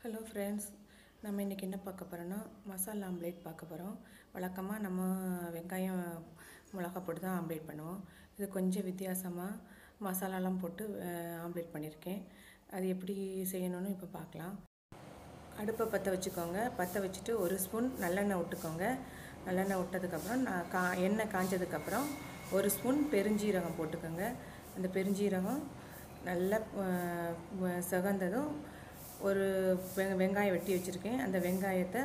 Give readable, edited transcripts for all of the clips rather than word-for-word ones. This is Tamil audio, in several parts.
ஹலோ ஃப்ரெண்ட்ஸ், நம்ம இன்றைக்கி என்ன பார்க்க போகிறோன்னா மசாலா ஆம்லேட் பார்க்க போகிறோம். வழக்கமாக நம்ம வெங்காயம் மிளகா போட்டு தான் ஆம்லேட் பண்ணுவோம். இது கொஞ்சம் வித்தியாசமாக மசாலாலாம் போட்டு ஆம்லேட் பண்ணியிருக்கேன். அது எப்படி செய்யணும்னு இப்போ பார்க்கலாம். அடுப்பை பற்ற வச்சுக்கோங்க. பற்ற வச்சுட்டு ஒரு ஸ்பூன் நல்லெண்ணெய் விட்டுக்கோங்க. நல்லெண்ணெய் விட்டதுக்கப்புறம் எண்ணெய் காஞ்சதுக்கப்புறம் ஒரு ஸ்பூன் பெருஞ்சீரகம் போட்டுக்கோங்க. அந்த பெருஞ்சீரகம் நல்லா சிகந்ததும் ஒரு வெங்காயம் வெட்டி வச்சுருக்கேன். அந்த வெங்காயத்தை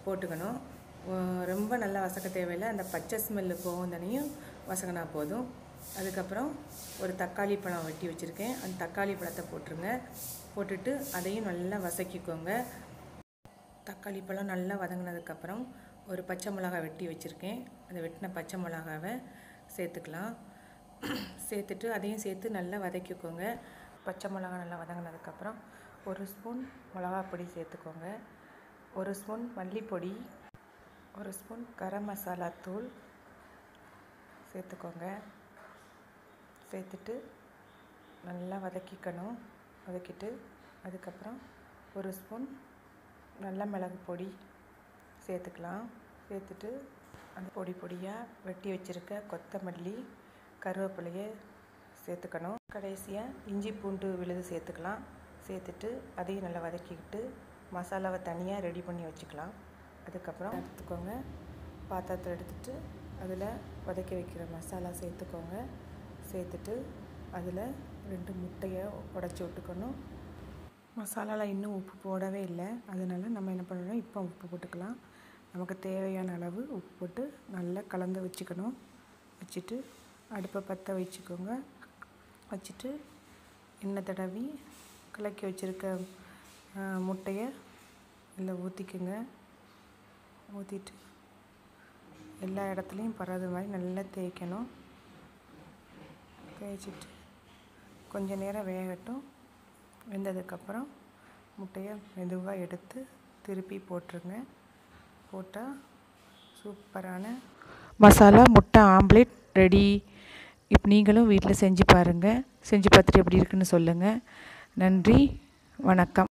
போட்டுக்கணும். ரொம்ப நல்லா வசக்க தேவையில்லை. அந்த பச்சை ஸ்மெல்லு போகும் தனியும் வசக்கினா போதும். அதுக்கப்புறம் ஒரு தக்காளி பழம் வெட்டி வச்சுருக்கேன். அந்த தக்காளி பழத்தை போட்டுருங்க. போட்டுட்டு அதையும் நல்லா வசக்கிக்கோங்க. தக்காளி பழம் நல்லா வதங்கினதுக்கப்புறம் ஒரு பச்சை மிளகாய் வெட்டி வச்சுருக்கேன். அந்த வெட்டின பச்சை மிளகாவை சேர்த்துக்கலாம். சேர்த்துட்டு அதையும் சேர்த்து நல்லா வதக்கிக்கோங்க. பச்சை மிளகாய் நல்லா வதங்கினதுக்கப்புறம் ஒரு ஸ்பூன் மிளகாப்பொடி சேர்த்துக்கோங்க. ஒரு ஸ்பூன் மல்லிப்பொடி, ஒரு ஸ்பூன் கரம் மசாலா தூள் சேர்த்துக்கோங்க. சேர்த்துட்டு நல்லா வதக்கிக்கணும். வதக்கிட்டு அதுக்கப்புறம் ஒரு ஸ்பூன் நல்ல மிளகு பொடி சேர்த்துக்கலாம். சேர்த்துட்டு அந்த பொடி பொடியாக வெட்டி வச்சுருக்க கொத்தமல்லி, கருவேப்பிலையை சேர்த்துக்கணும். கடைசியாக இஞ்சி பூண்டு விழுது சேர்த்துக்கலாம். சேர்த்துட்டு அதையும் நல்லா வதக்கிக்கிட்டு மசாலாவை தனியாக ரெடி பண்ணி வச்சுக்கலாம். அதுக்கப்புறம் எடுத்துக்கோங்க. பாத்திரத்தில் எடுத்துகிட்டு அதில் வதக்கி வைக்கிற மசாலா சேர்த்துக்கோங்க. சேர்த்துட்டு அதில் 2 முட்டையை உடச்சி விட்டுக்கணும். மசாலாவில் இன்னும் உப்பு போடவே இல்லை. அதனால் நம்ம என்ன பண்ணணும், இப்போ உப்பு போட்டுக்கலாம். நமக்கு தேவையான அளவு உப்பு போட்டு நல்லா கலந்து வச்சுக்கணும். வச்சுட்டு அடுப்பை பற்ற வச்சுக்கோங்க. வச்சுட்டு எண்ணெய் தடவி கலக்கி வச்சுருக்க முட்டையை இதில் ஊற்றிக்குங்க. ஊற்றிட்டு எல்லா இடத்துலையும் படுறது மாதிரி நல்லா தேய்க்கணும். தேய்ச்சிட்டு கொஞ்சம் நேரம் வேகட்டும். வெந்ததுக்கப்புறம் முட்டையை மெதுவாக எடுத்து திருப்பி போட்டுருங்க. போட்டால் சூப்பரான மசாலா முட்டை ஆம்லேட் ரெடி. இப்போ நீங்களும் வீட்டில் செஞ்சு பாருங்கள். செஞ்சு பார்த்துட்டு எப்படி இருக்குன்னு சொல்லுங்கள். நன்றி, வணக்கம்.